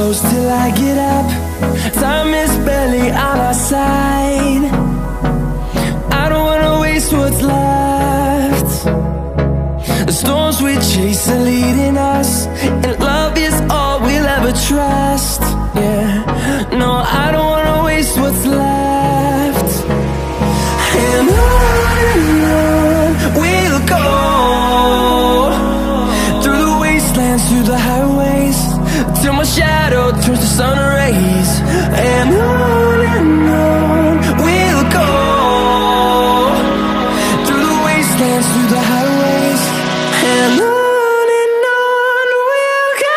close till I get up. Time is barely on our side. I don't wanna waste what's left. The storms we chase are leading us, and love is all we'll ever trust. Yeah, no, I don't wanna waste what's left. And on we'll go, through the wastelands, through the highways, till my shadow turns to sun rays. And on we'll go, through the wastelands, through the highways, and on we'll go.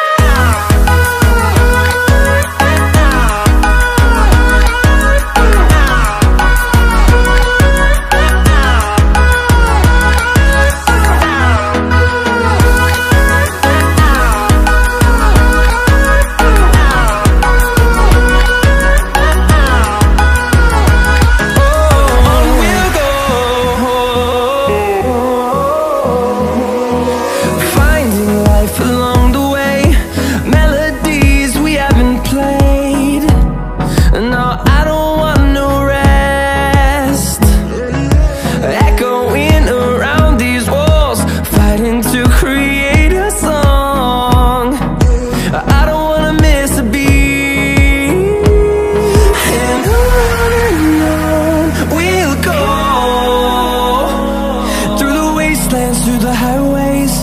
Through the highways,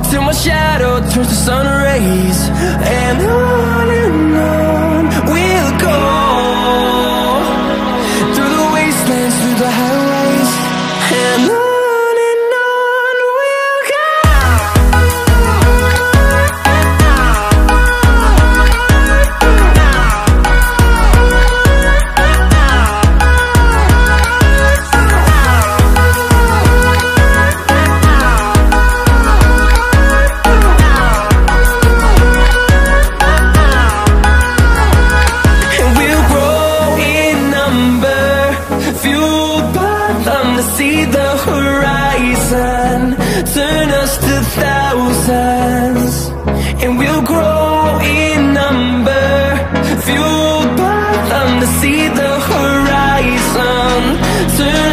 till my shadow turns to sun rays. And on we'll go, through the wastelands, through the highways, and on we'll go. See the horizon, turn us to thousands, and we'll grow in number, fueled by them to see the horizon, turn